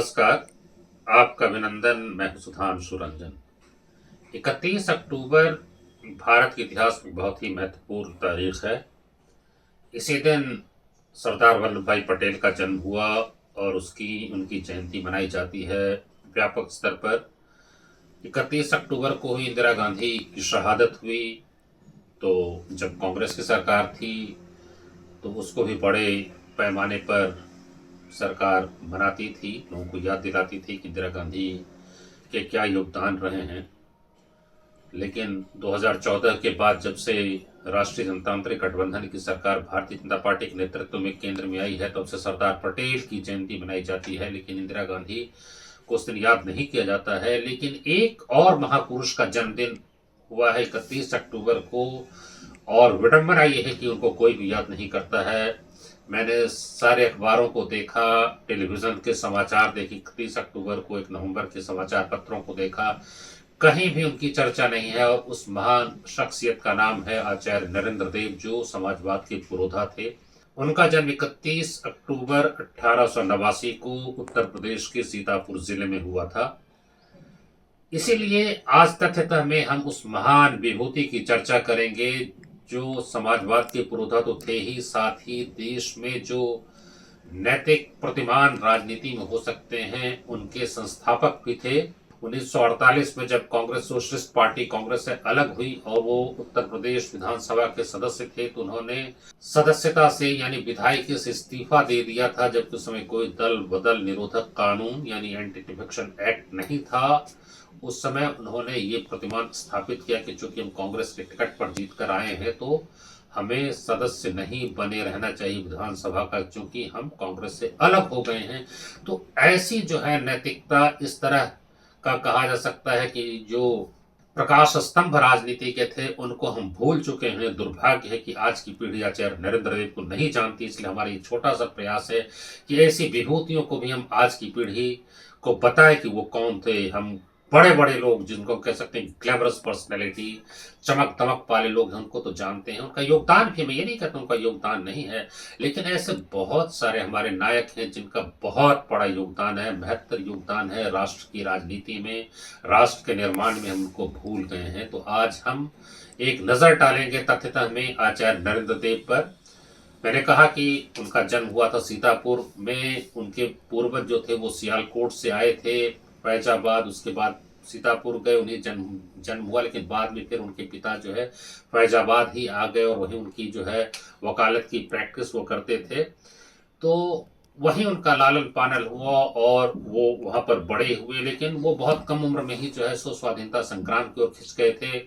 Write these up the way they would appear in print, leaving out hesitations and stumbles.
नमस्कार, आपका अभिनंदन। मैं हूं सुधांशु रंजन। 31 अक्टूबर भारत के इतिहास में बहुत ही महत्वपूर्ण तारीख है। इसी दिन सरदार वल्लभ भाई पटेल का जन्म हुआ और उनकी जयंती मनाई जाती है व्यापक स्तर पर। 31 अक्टूबर को ही इंदिरा गांधी की शहादत हुई। तो जब कांग्रेस की सरकार थी तो उसको भी बड़े पैमाने पर सरकार मनाती थी, लोगों को याद दिलाती थी कि इंदिरा गांधी के क्या योगदान रहे हैं। लेकिन 2014 के बाद जब से राष्ट्रीय जनतांत्रिक गठबंधन की सरकार भारतीय जनता पार्टी के नेतृत्व में केंद्र में आई है, तब से सरदार पटेल की जयंती मनाई जाती है, लेकिन इंदिरा गांधी को उस दिन याद नहीं किया जाता है। लेकिन एक और महापुरुष का जन्मदिन हुआ है 31 अक्टूबर को, और विडंबना यह है कि उनको कोई भी याद नहीं करता है। मैंने सारे अखबारों को देखा, टेलीविजन के समाचार देखे, 31 अक्टूबर को 1 नवंबर के समाचार पत्रों को देखा, कहीं भी उनकी चर्चा नहीं है। और उस महान शख्सियत का नाम है आचार्य नरेंद्र देव, जो समाजवाद के पुरोधा थे। उनका जन्म 31 अक्टूबर 1889 को उत्तर प्रदेश के सीतापुर जिले में हुआ था। इसीलिए आज तथ्यतः में हम उस महान विभूति की चर्चा करेंगे, जो समाजवाद के पुरोधा तो थे ही, साथ ही देश में जो नैतिक प्रतिमान राजनीति में हो सकते हैं उनके संस्थापक भी थे। 1948 में जब कांग्रेस सोशलिस्ट पार्टी कांग्रेस से अलग हुई और वो उत्तर प्रदेश विधानसभा के सदस्य थे, तो उन्होंने सदस्यता से यानी विधायकी से इस्तीफा दे दिया था, जबकि उस समय कोई दल बदल निरोधक कानून यानी एंटी डिफेक्शन एक्ट नहीं था। उस समय उन्होंने ये प्रतिमान स्थापित किया कि चूंकि हम कांग्रेस के टिकट पर जीत कर आए हैं तो हमें सदस्य नहीं बने रहना चाहिए विधानसभा का, क्योंकि हम कांग्रेस से अलग हो गए हैं। तो ऐसी जो है नैतिकता, इस तरह का कहा जा सकता है कि जो प्रकाश स्तंभ राजनीति के थे उनको हम भूल चुके हैं। दुर्भाग्य है कि आज की पीढ़ी आचार्य नरेंद्र देव को नहीं जानती। इसलिए हमारा ये छोटा सा प्रयास है कि ऐसी विभूतियों को भी हम आज की पीढ़ी को बताएं कि वो कौन थे। हम बड़े बड़े लोग, जिनको कह सकते हैं ग्लैमरस पर्सनैलिटी, चमक दमक वाले लोग हैं, उनको तो जानते हैं, उनका योगदान भी, मैं ये नहीं कहता उनका योगदान नहीं है, लेकिन ऐसे बहुत सारे हमारे नायक हैं जिनका बहुत बड़ा योगदान है, महत्तर योगदान है राष्ट्र की राजनीति में, राष्ट्र के निर्माण में। हम उनको भूल गए हैं। तो आज हम एक नजर डालेंगे तथ्यतः में आचार्य नरेंद्र देव पर। मैंने कहा कि उनका जन्म हुआ था सीतापुर में। उनके पूर्वज जो थे वो सियालकोट से आए थे, फैजाबाद, उसके बाद सीतापुर गए, उन्हें जन्म हुआ। लेकिन बाद में फिर उनके पिता जो है फैजाबाद ही आ गए और वहीं उनकी जो है वकालत की प्रैक्टिस वो करते थे। तो वहीं उनका लालन पालन हुआ और वो वहाँ पर बड़े हुए। लेकिन वो बहुत कम उम्र में ही जो है सो स्वाधीनता संग्राम की ओर खिंच गए थे।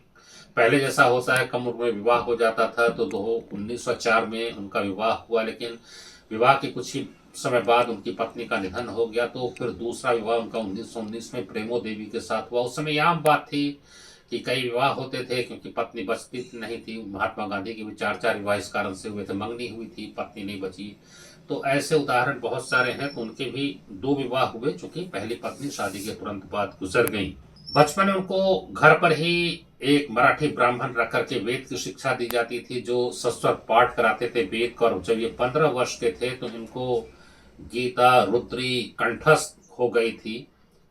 पहले जैसा होता है कम उम्र में विवाह हो जाता था, तो 1904 में उनका विवाह हुआ। लेकिन विवाह के कुछ ही समय बाद उनकी पत्नी का निधन हो गया। तो फिर दूसरा विवाह उनका 1919 में प्रेमो देवी के साथ हुआ। उस समय आम बात थी कि कई विवाह होते थे, क्योंकि पत्नी बचती नहीं थी। महात्मा गांधी के भी 4 विवाह इस कारण से हुए थे, मंगनी हुई थी, पत्नी नहीं बची। तो ऐसे उदाहरण बहुत सारे हैं। तो उनके भी 2 विवाह हुए, चूंकि पहली पत्नी शादी के तुरंत बाद गुजर गई। बचपन में उनको घर पर ही एक मराठी ब्राह्मण रख करके वेद की शिक्षा दी जाती थी, जो सश्वत पाठ कराते थे वेद का। और जब ये 15 वर्ष के थे तो इनको गीता रुद्री कंठस्थ हो गई थी।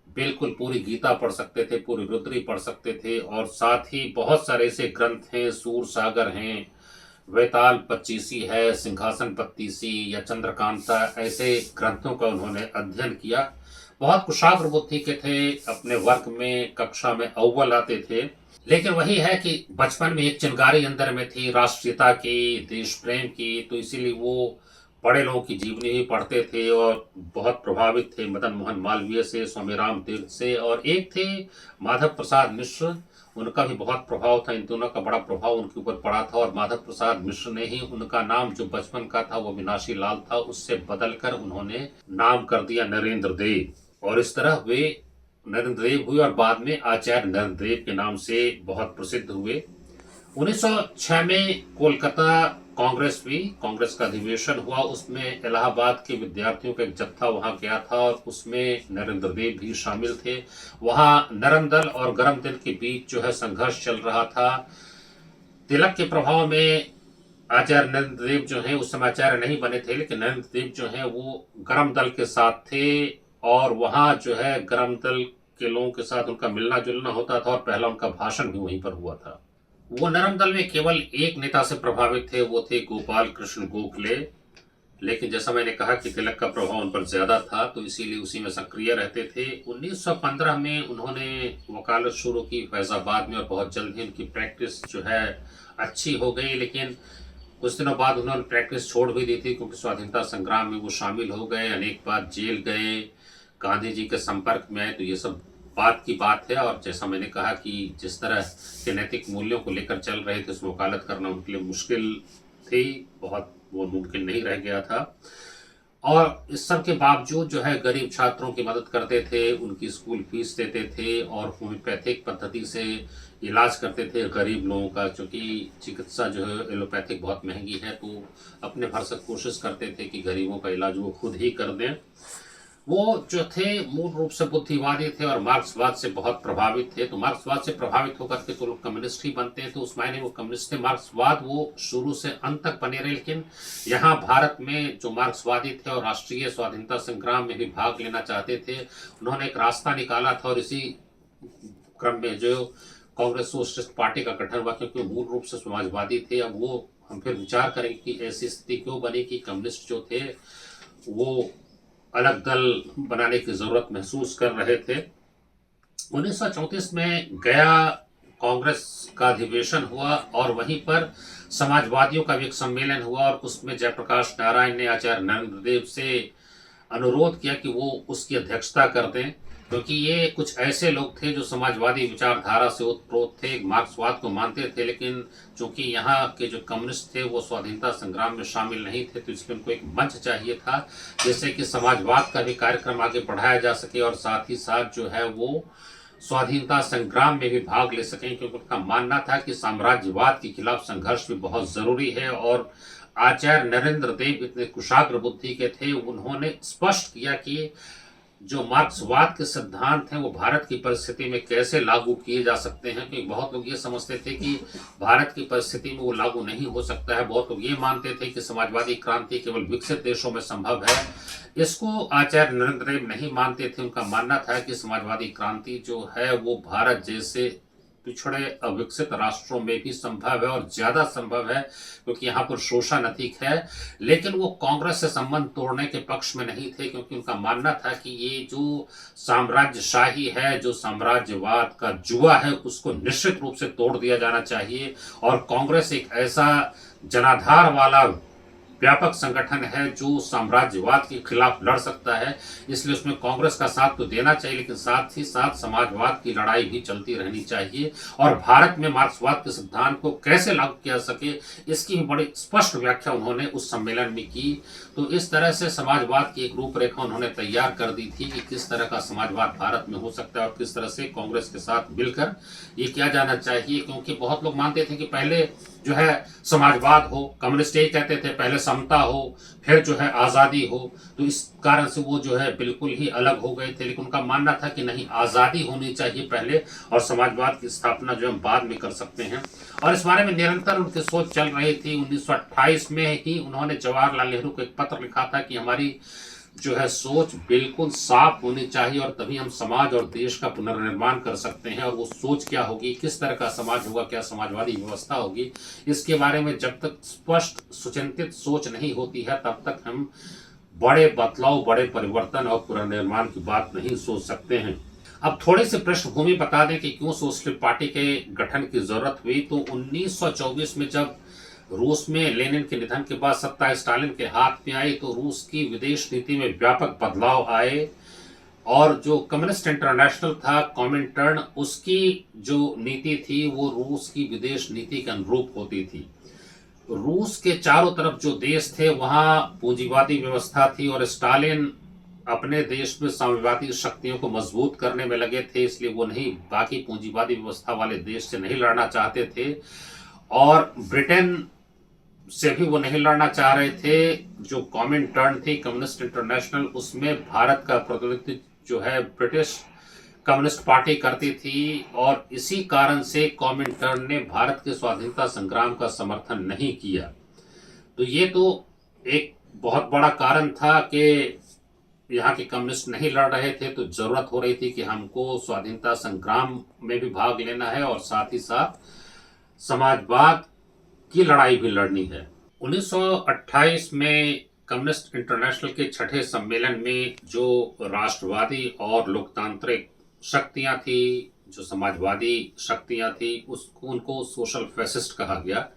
बिल्कुल पूरी गीता पढ़ सकते थे, पूरी रुद्री पढ़ सकते थे। और साथ ही बहुत सारे ऐसे ग्रंथ हैं, सूर सागर हैं, वेताल पच्चीसी है, सिंहासन बत्तीसी या चंद्रकांता, ऐसे ग्रंथों का उन्होंने अध्ययन किया। बहुत कुशाग्र बुद्धि के थे, अपने वर्ग में कक्षा में अव्वल आते थे। लेकिन वही है कि बचपन में एक चिंगारी अंदर में थी राष्ट्रीयता की, देश प्रेम की। तो इसीलिए वो बड़े लोगों की जीवनी भी पढ़ते थे और बहुत प्रभावित थे मदन मोहन मालवीय से, स्वामीराम तीर्थ से। और एक थे माधव प्रसाद मिश्र, उनका भी बहुत प्रभाव था। इन दोनों का बड़ा प्रभाव उनके ऊपर पड़ा था। और माधव प्रसाद मिश्र ने ही उनका नाम जो बचपन का था वो विनाशी लाल था, उससे बदलकर उन्होंने नाम कर दिया नरेंद्र देव। और इस तरह वे नरेंद्र देव हुए और बाद में आचार्य नरेंद्र देव के नाम से बहुत प्रसिद्ध हुए। 1906 में कोलकाता कांग्रेस हुई, कांग्रेस का अधिवेशन हुआ। उसमें इलाहाबाद के विद्यार्थियों का एक जत्था वहां गया था और उसमें नरेंद्र देव भी शामिल थे। वहां नरम दल और गरम दल के बीच जो है संघर्ष चल रहा था। तिलक के प्रभाव में आचार्य नरेंद्र देव जो है उस समय आचार्य नहीं बने थे, लेकिन नरेंद्र देव जो है वो गरम दल के साथ थे। और वहाँ जो है गर्म दल के लोगों के साथ उनका मिलना जुलना होता था और पहला उनका भाषण भी वहीं पर हुआ था। वो नरम दल में केवल एक नेता से प्रभावित थे, वो थे गोपाल कृष्ण गोखले। लेकिन जैसा मैंने कहा कि तिलक का प्रभाव उन पर ज्यादा था, तो इसीलिए उसी में सक्रिय रहते थे। 1915 में उन्होंने वकालत शुरू की फैजाबाद में और बहुत जल्द ही उनकी प्रैक्टिस जो है अच्छी हो गई। लेकिन कुछ दिनों बाद उन्होंने प्रैक्टिस छोड़ भी दी थी, क्योंकि स्वाधीनता संग्राम में वो शामिल हो गए, अनेक बार जेल गए, गांधी जी के संपर्क में आए। तो ये सब बात की बात है। और जैसा मैंने कहा कि जिस तरह के नैतिक मूल्यों को लेकर चल रहे थे, उसमें वकालत करना उनके लिए मुश्किल थी, बहुत वो मुमकिन नहीं रह गया था। और इस सब के बावजूद जो है गरीब छात्रों की मदद करते थे, उनकी स्कूल फीस देते थे और होम्योपैथिक पद्धति से इलाज करते थे गरीब लोगों का, क्योंकि चिकित्सा जो है एलोपैथिक बहुत महंगी है। तो अपने भरसक कोशिश करते थे कि गरीबों का इलाज वो खुद ही कर दें। वो जो थे मूल रूप से बुद्धिवादी थे और मार्क्सवाद से बहुत प्रभावित थे। तो मार्क्सवाद से प्रभावित होकर के तो लोग कम्युनिस्ट ही बनते हैं, तो उस मायने वो कम्युनिस्ट थे। मार्क्सवाद वो शुरू से अंत तक बने रहे। लेकिन यहाँ भारत में जो मार्क्सवादी थे और राष्ट्रीय स्वाधीनता संग्राम में भी भाग लेना चाहते थे, उन्होंने एक रास्ता निकाला था। और इसी क्रम में जो कांग्रेस सोशलिस्ट पार्टी का गठन हुआ, क्योंकि मूल रूप से समाजवादी थे। अब वो हम फिर विचार करेंगे कि ऐसी स्थिति क्यों बनी कि कम्युनिस्ट जो थे वो अलग दल बनाने की जरूरत महसूस कर रहे थे। 1934 में गया कांग्रेस का अधिवेशन हुआ और वहीं पर समाजवादियों का भी एक सम्मेलन हुआ, और उसमें जयप्रकाश नारायण ने आचार्य नरेंद्र देव से अनुरोध किया कि वो उसकी अध्यक्षता कर दें, क्योंकि ये कुछ ऐसे लोग थे जो समाजवादी विचारधारा से ओतप्रोत थे, मार्क्सवाद को मानते थे। लेकिन चूंकि यहाँ के जो कम्युनिस्ट थे वो स्वाधीनता संग्राम में शामिल नहीं थे, तो इसलिए उनको एक मंच चाहिए था जिससे कि समाजवाद का भी कार्यक्रम आगे बढ़ाया जा सके और साथ ही साथ जो है वो स्वाधीनता संग्राम में भी भाग ले सकें, क्योंकि उनका मानना था कि साम्राज्यवाद के खिलाफ संघर्ष भी बहुत जरूरी है। और आचार्य नरेंद्र देव इतने कुशाग्र बुद्धि के थे, उन्होंने स्पष्ट किया कि जो मार्क्सवाद के सिद्धांत हैं वो भारत की परिस्थिति में कैसे लागू किए जा सकते हैं। क्योंकि बहुत लोग ये समझते थे कि भारत की परिस्थिति में वो लागू नहीं हो सकता है। बहुत लोग ये मानते थे कि समाजवादी क्रांति केवल विकसित देशों में संभव है। इसको आचार्य नरेंद्र देव नहीं मानते थे। उनका मानना था कि समाजवादी क्रांति जो है वो भारत जैसे पिछड़े अविकसित राष्ट्रों में भी संभव है और ज्यादा संभव है, क्योंकि यहाँ पर शोषण अधिक है। लेकिन वो कांग्रेस से संबंध तोड़ने के पक्ष में नहीं थे, क्योंकि उनका मानना था कि ये जो साम्राज्यशाही है, जो साम्राज्यवाद का जुआ है, उसको निश्चित रूप से तोड़ दिया जाना चाहिए। और कांग्रेस एक ऐसा जनाधार वाला व्यापक संगठन है जो साम्राज्यवाद के खिलाफ लड़ सकता है, इसलिए उसमें कांग्रेस का साथ तो देना चाहिए, लेकिन साथ ही साथ समाजवाद की लड़ाई भी चलती रहनी चाहिए। और भारत में मार्क्सवाद के सिद्धांत को कैसे लागू किया सके, इसकी भी बड़ी स्पष्ट व्याख्या उन्होंने उस सम्मेलन में की। तो इस तरह से समाजवाद की एक रूपरेखा उन्होंने तैयार कर दी थी कि किस तरह का समाजवाद भारत में हो सकता है और किस तरह से कांग्रेस के साथ मिलकर ये किया जाना चाहिए। क्योंकि बहुत लोग मानते थे कि पहले जो है समाजवाद हो, कम्युनिस्ट यही कहते थे पहले समता हो, फिर जो है आज़ादी हो। तो इस कारण से वो जो है बिल्कुल ही अलग हो गए थे। लेकिन उनका मानना था कि नहीं, आज़ादी होनी चाहिए पहले और समाजवाद की स्थापना जो हम बाद में कर सकते हैं। और इस बारे में निरंतर उनकी सोच चल रही थी। 1928 में ही उन्होंने जवाहरलाल नेहरू को एक पत्र लिखा था कि हमारी जो है सोच बिल्कुल साफ होनी चाहिए और तभी हम समाज और देश का पुनर्निर्माण कर सकते हैं। और वो सोच क्या होगी, किस तरह का समाज होगा, क्या समाजवादी व्यवस्था होगी, इसके बारे में जब तक स्पष्ट सुचिंतित सोच नहीं होती है तब तक हम बड़े बदलाव, बड़े परिवर्तन और पुनर्निर्माण की बात नहीं सोच सकते हैं। अब थोड़ी सी पृष्ठभूमि बता दें कि क्यों सोशलिस्ट पार्टी के गठन की जरूरत हुई। तो 1924 में जब रूस में लेनिन के निधन के बाद सत्ता स्टालिन के हाथ में आई, तो रूस की विदेश नीति में व्यापक बदलाव आए। और जो कम्युनिस्ट इंटरनेशनल था, कॉमिंटर्न, उसकी जो नीति थी वो रूस की विदेश नीति के अनुरूप होती थी। रूस के चारों तरफ जो देश थे वहां पूंजीवादी व्यवस्था थी और स्टालिन अपने देश में साम्यवादी शक्तियों को मजबूत करने में लगे थे, इसलिए वो नहीं बाकी पूंजीवादी व्यवस्था वाले देश से नहीं लड़ना चाहते थे। और ब्रिटेन से भी वो नहीं लड़ना चाह रहे थे। जो कॉमिंटर्न थी, कम्युनिस्ट इंटरनेशनल, उसमें भारत का प्रतिनिधित्व जो है ब्रिटिश कम्युनिस्ट पार्टी करती थी। और इसी कारण से कॉमिंटर्न ने भारत के स्वाधीनता संग्राम का समर्थन नहीं किया। तो ये तो एक बहुत बड़ा कारण था कि यहाँ के कम्युनिस्ट नहीं लड़ रहे थे तो जरूरत हो रही थी कि हमको स्वाधीनता संग्राम में भी भाग लेना है और साथ ही साथ समाजवाद की लड़ाई भी लड़नी है। 1928 में कम्युनिस्ट इंटरनेशनल के छठे सम्मेलन में जो राष्ट्रवादी और लोकतांत्रिक शक्तियां थी, जो समाजवादी शक्तियां थी, उसको उनको सोशल फैसिस्ट कहा गया।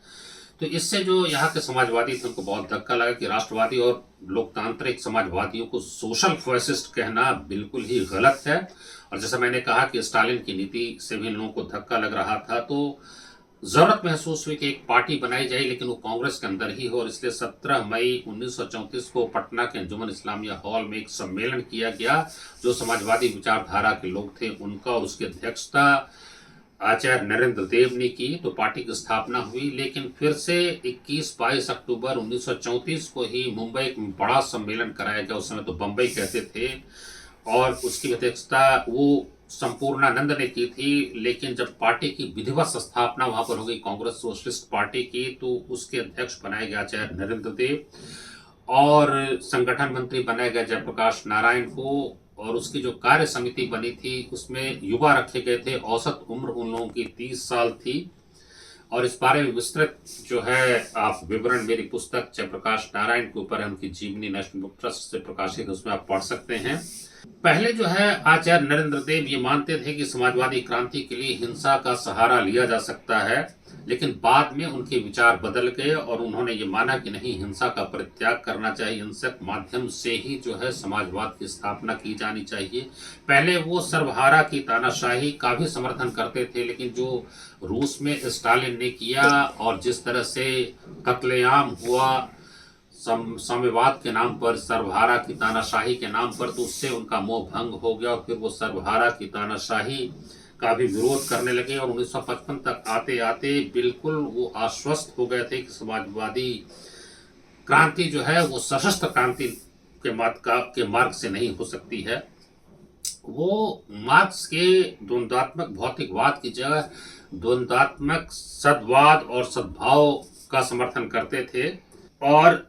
तो इससे जो यहाँ के समाजवादी थे उनको बहुत धक्का लगा कि राष्ट्रवादी और लोकतांत्रिक समाजवादियों को सोशल फैसिस्ट कहना बिल्कुल ही गलत है। और जैसा मैंने कहा कि स्टालिन की नीति से भी लोगों को धक्का लग रहा था, तो जरूरत महसूस हुई कि एक पार्टी बनाई जाए लेकिन वो कांग्रेस के अंदर ही हो, और इसलिए 17 मई 1934 को पटना के अंजुमन इस्लामिया हॉल में एक सम्मेलन किया गया जो समाजवादी विचारधारा के लोग थे उनका, और उसकी अध्यक्षता आचार्य नरेंद्र देव ने की। तो पार्टी की स्थापना हुई, लेकिन फिर से 21-22 अक्टूबर 1934 को ही मुंबई में बड़ा सम्मेलन कराया गया। उस समय तो बम्बई कहते थे, और उसकी अध्यक्षता वो संपूर्णानंद ने की थी। लेकिन जब पार्टी की विधिवत स्थापना वहां पर हो गई कांग्रेस सोशलिस्ट पार्टी की, तो उसके अध्यक्ष बनाए गए आचार्य नरेंद्र देव, और संगठन मंत्री बनाया गया जयप्रकाश नारायण को, और उसकी जो कार्य समिति बनी थी उसमें युवा रखे गए थे। औसत उम्र उन लोगों की 30 साल थी, और इस बारे में विस्तृत जो है आप विवरण मेरी पुस्तक जयप्रकाश नारायण के ऊपर है, उनकी जीवनी नेशनल बुक ट्रस्ट से प्रकाशित, उसमें आप पढ़ सकते हैं। पहले जो है आचार्य नरेंद्र देव ये मानते थे कि समाजवादी क्रांति के लिए हिंसा का सहारा लिया जा सकता है, लेकिन बाद में उनके विचार बदल गए और उन्होंने ये माना कि नहीं, हिंसा का परित्याग करना चाहिए, हिंसक माध्यम से ही जो है समाजवाद की स्थापना की जानी चाहिए। पहले वो सर्वहारा की तानाशाही का भी समर्थन करते थे, लेकिन जो रूस में स्टालिन ने किया और जिस तरह से कत्लेआम हुआ साम्यवाद के नाम पर, सर्वहारा की तानाशाही के नाम पर, तो उससे उनका मोह भंग हो गया और फिर वो सर्वहारा की तानाशाही का भी विरोध करने लगे। और 1955 तक आते आते बिल्कुल वो आश्वस्त हो गए थे कि समाजवादी क्रांति जो है वो सशस्त्र क्रांति के मार्ग से नहीं हो सकती है। वो मार्क्स के द्वंद्वात्मक भौतिकवाद की जगह द्वंद्वात्मक सद्वाद और सद्भाव का समर्थन करते थे, और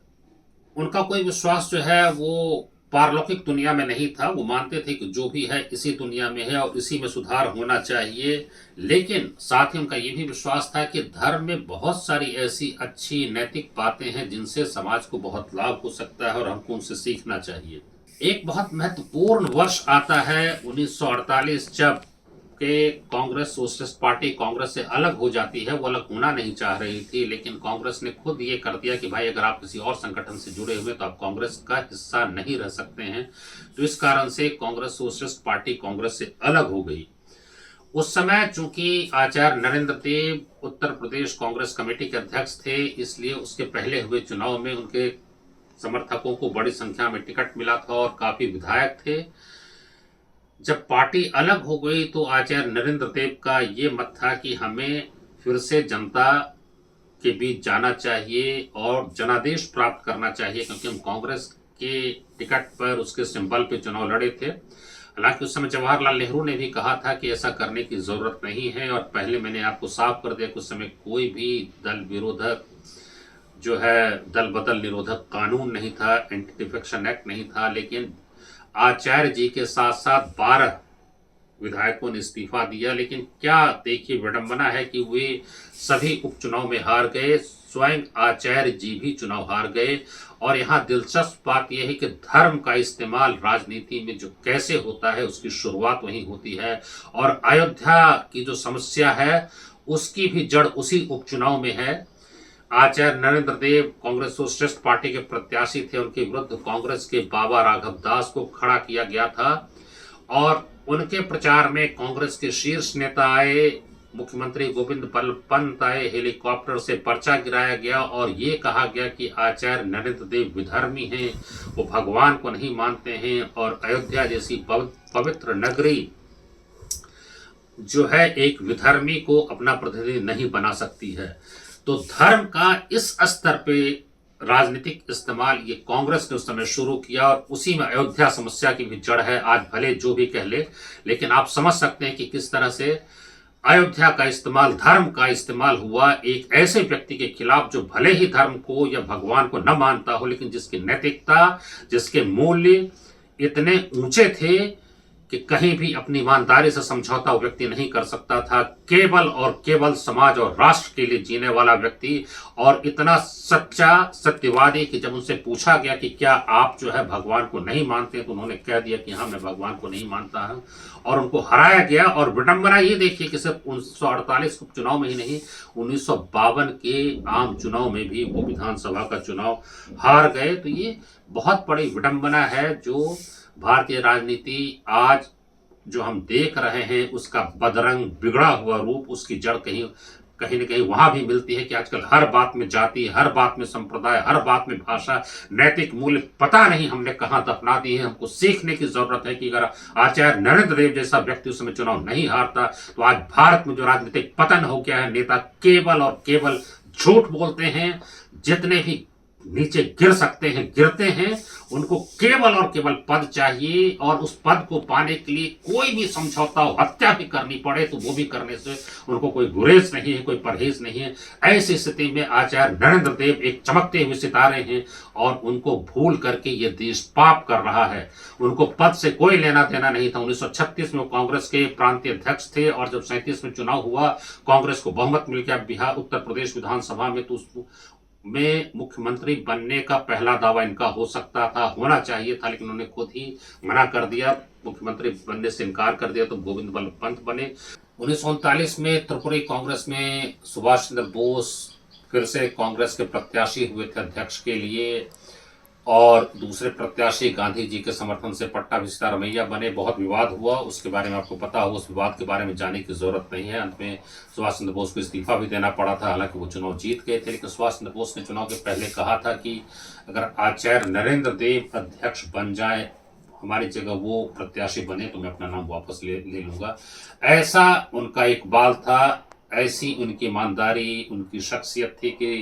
उनका कोई विश्वास जो है वो पारलौकिक दुनिया में नहीं था। वो मानते थे कि जो भी है इसी दुनिया में है और इसी में सुधार होना चाहिए, लेकिन साथ ही उनका ये भी विश्वास था कि धर्म में बहुत सारी ऐसी अच्छी नैतिक बातें हैं जिनसे समाज को बहुत लाभ हो सकता है और हमको उनसे सीखना चाहिए। एक बहुत महत्वपूर्ण वर्ष आता है 1948, जब के कांग्रेस सोशलिस्ट पार्टी कांग्रेस से अलग हो जाती है। वो अलग होना नहीं चाह रही थी, लेकिन कांग्रेस ने खुद ये कर दिया कि भाई अगर आप किसी और संगठन से जुड़े हुए तो आप कांग्रेस का हिस्सा नहीं रह सकते हैं। तो इस कारण से कांग्रेस सोशलिस्ट पार्टी कांग्रेस से अलग हो गई। उस समय चूंकि आचार्य नरेंद्र देव उत्तर प्रदेश कांग्रेस कमेटी के अध्यक्ष थे, इसलिए उसके पहले हुए चुनाव में उनके समर्थकों को बड़ी संख्या में टिकट मिला था और काफी विधायक थे। जब पार्टी अलग हो गई तो आचार्य नरेंद्र देव का ये मत था कि हमें फिर से जनता के बीच जाना चाहिए और जनादेश प्राप्त करना चाहिए, क्योंकि हम कांग्रेस के टिकट पर उसके सिंबल पे चुनाव लड़े थे। हालांकि उस समय जवाहरलाल नेहरू ने भी कहा था कि ऐसा करने की जरूरत नहीं है, और पहले मैंने आपको साफ कर दिया कि उस समय कोई भी दल विरोधक जो है दल बदल निरोधक कानून नहीं था, एंटी डिफेक्शन एक्ट नहीं था। लेकिन आचार्य जी के साथ साथ 12 विधायकों ने इस्तीफा दिया, लेकिन क्या देखिए विडंबना है कि वे सभी उपचुनाव में हार गए, स्वयं आचार्य जी भी चुनाव हार गए। और यहाँ दिलचस्प बात यह है कि धर्म का इस्तेमाल राजनीति में जो कैसे होता है उसकी शुरुआत वहीं होती है, और अयोध्या की जो समस्या है उसकी भी जड़ उसी उपचुनाव में है। आचार्य नरेंद्र देव कांग्रेस सोशलिस्ट पार्टी के प्रत्याशी थे, उनके विरुद्ध कांग्रेस के बाबा राघव दास को खड़ा किया गया था, और उनके प्रचार में कांग्रेस के शीर्ष नेता आए, मुख्यमंत्री गोविंद बल्लभ पंत आए, हेलीकॉप्टर से पर्चा गिराया गया और ये कहा गया कि आचार्य नरेंद्र देव विधर्मी हैं, वो भगवान को नहीं मानते हैं, और अयोध्या जैसी पवित्र नगरी जो है एक विधर्मी को अपना प्रतिनिधि नहीं बना सकती है। तो धर्म का इस स्तर पे राजनीतिक इस्तेमाल ये कांग्रेस ने उस समय शुरू किया, और उसी में अयोध्या समस्या की भी जड़ है। आज भले जो भी कह ले, लेकिन आप समझ सकते हैं कि किस तरह से अयोध्या का इस्तेमाल, धर्म का इस्तेमाल हुआ एक ऐसे व्यक्ति के खिलाफ जो भले ही धर्म को या भगवान को न मानता हो, लेकिन जिसकी नैतिकता, जिसके मूल्य इतने ऊंचे थे कि कहीं भी अपनी ईमानदारी से समझौता वो व्यक्ति नहीं कर सकता था। केवल और केवल समाज और राष्ट्र के लिए जीने वाला व्यक्ति, और इतना सच्चा सत्यवादी कि जब उनसे पूछा गया कि क्या आप जो है भगवान को नहीं मानते, तो उन्होंने कह दिया कि हाँ, मैं भगवान को नहीं मानता हूं, और उनको हराया गया। और विडंबना ये देखिए कि सिर्फ 1948 चुनाव में ही नहीं, 1952 के आम चुनाव में भी वो विधानसभा का चुनाव हार गए। तो ये बहुत बड़ी विडंबना है जो भारतीय राजनीति आज जो हम देख रहे हैं उसका बदरंग बिगड़ा हुआ रूप, उसकी जड़ कहीं कहीं न कहीं वहां भी मिलती है कि आजकल हर बात में जाति, हर बात में संप्रदाय, हर बात में भाषा, नैतिक मूल्य पता नहीं हमने कहां दफना दिए हैं। हमको सीखने की जरूरत है कि अगर आचार्य नरेंद्र देव जैसा व्यक्ति उस समय चुनाव नहीं हारता तो आज भारत में जो राजनीतिक पतन हो गया है, नेता केवल और केवल झूठ बोलते हैं, जितने भी नीचे गिर सकते हैं गिरते हैं, उनको केवल और केवल पद चाहिए, और उस पद को पाने के लिए कोई भी समझौता हो, हत्या भी करनी पड़े तो वो भी करने से उनको कोई गुरेज नहीं है, कोई परहेज नहीं है। ऐसी स्थिति में आचार्य नरेंद्र देव एक चमकते हुए सितारे हैं, और उनको भूल करके ये देश पाप कर रहा है। उनको पद से कोई लेना देना नहीं था। 1936 में कांग्रेस के प्रांतीय अध्यक्ष थे, और जब 37 में चुनाव हुआ, कांग्रेस को बहुमत मिल गया बिहार उत्तर प्रदेश विधानसभा में, तो में मुख्यमंत्री बनने का पहला दावा इनका हो सकता था, होना चाहिए था, लेकिन उन्होंने खुद ही मना कर दिया, मुख्यमंत्री बनने से इनकार कर दिया, तो गोविंद बल्लभ पंत बने। 1939 में त्रिपुरी कांग्रेस में सुभाष चंद्र बोस फिर से कांग्रेस के प्रत्याशी हुए थे अध्यक्ष के लिए, और दूसरे प्रत्याशी गांधी जी के समर्थन से पट्टा भी सीतारमैया बने। बहुत विवाद हुआ, उसके बारे में आपको पता हो, उस विवाद के बारे में जाने की जरूरत नहीं है। अंत में सुभाष चंद्र बोस को इस्तीफा भी देना पड़ा था, हालांकि वो चुनाव जीत गए थे, लेकिन सुभाष चंद्र बोस ने चुनाव के पहले कहा था कि अगर आचार्य नरेंद्र देव अध्यक्ष बन जाए, हमारी जगह वो प्रत्याशी बने, तो मैं अपना नाम वापस ले लूंगा। ऐसा उनका इकबाल था, ऐसी उनकी ईमानदारी, उनकी शख्सियत थी कि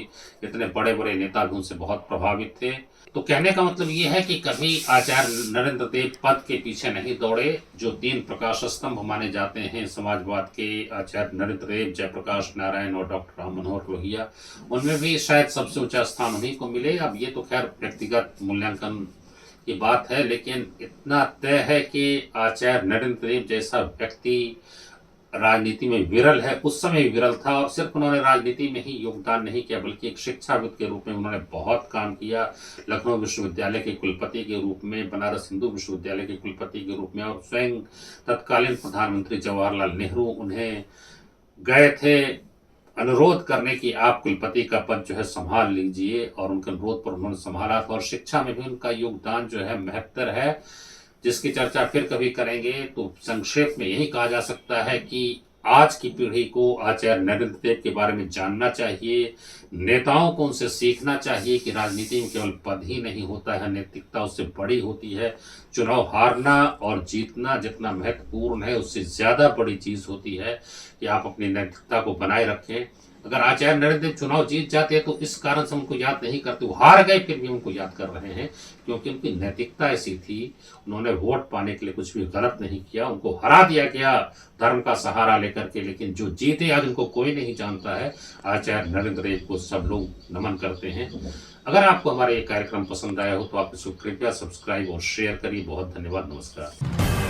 इतने बड़े बड़े नेता भी उनसे बहुत प्रभावित थे। तो कहने का मतलब ये है कि कभी आचार्य नरेंद्र देव पद के पीछे नहीं दौड़े। जो 3 प्रकाश स्तंभ माने जाते हैं समाजवाद के, आचार्य नरेंद्र देव, जयप्रकाश नारायण और डॉक्टर राम मनोहर लोहिया, उनमें भी शायद सबसे ऊंचा स्थान उन्हीं को मिले। अब ये तो खैर व्यक्तिगत मूल्यांकन की बात है, लेकिन इतना तय है कि आचार्य नरेंद्र देव जैसा व्यक्ति राजनीति में विरल है, उस समय विरल था। और सिर्फ उन्होंने राजनीति में ही योगदान नहीं किया, बल्कि एक शिक्षाविद के रूप में उन्होंने बहुत काम किया। लखनऊ विश्वविद्यालय के कुलपति के रूप में, बनारस हिंदू विश्वविद्यालय के कुलपति के रूप में, और स्वयं तत्कालीन प्रधानमंत्री जवाहरलाल नेहरू उन्हें गए थे अनुरोध करने की आप कुलपति का पद जो है संभाल लीजिए, और उनके अनुरोध पर उन्होंने संभाला था। और शिक्षा में भी उनका योगदान जो है महत्तर है, जिसकी चर्चा फिर कभी करेंगे। तो संक्षेप में यही कहा जा सकता है कि आज की पीढ़ी को आचार्य नरेंद्र देव के बारे में जानना चाहिए, नेताओं को उनसे सीखना चाहिए कि राजनीति में केवल पद ही नहीं होता है, नैतिकता उससे बड़ी होती है। चुनाव हारना और जीतना जितना महत्वपूर्ण है, उससे ज्यादा बड़ी चीज होती है कि आप अपनी नैतिकता को बनाए रखें। अगर आचार्य नरेंद्र देव चुनाव जीत जाते हैं तो इस कारण से उनको याद नहीं करते, वो हार गए फिर भी उनको याद कर रहे हैं, क्योंकि उनकी नैतिकता ऐसी थी। उन्होंने वोट पाने के लिए कुछ भी गलत नहीं किया, उनको हरा दिया गया धर्म का सहारा लेकर के, लेकिन जो जीते आज उनको कोई नहीं जानता है। आचार्य नरेंद्र देव को सब लोग नमन करते हैं। अगर आपको हमारा ये कार्यक्रम पसंद आया हो तो आप इसको कृपया सब्सक्राइब और शेयर करिए। बहुत धन्यवाद, नमस्कार।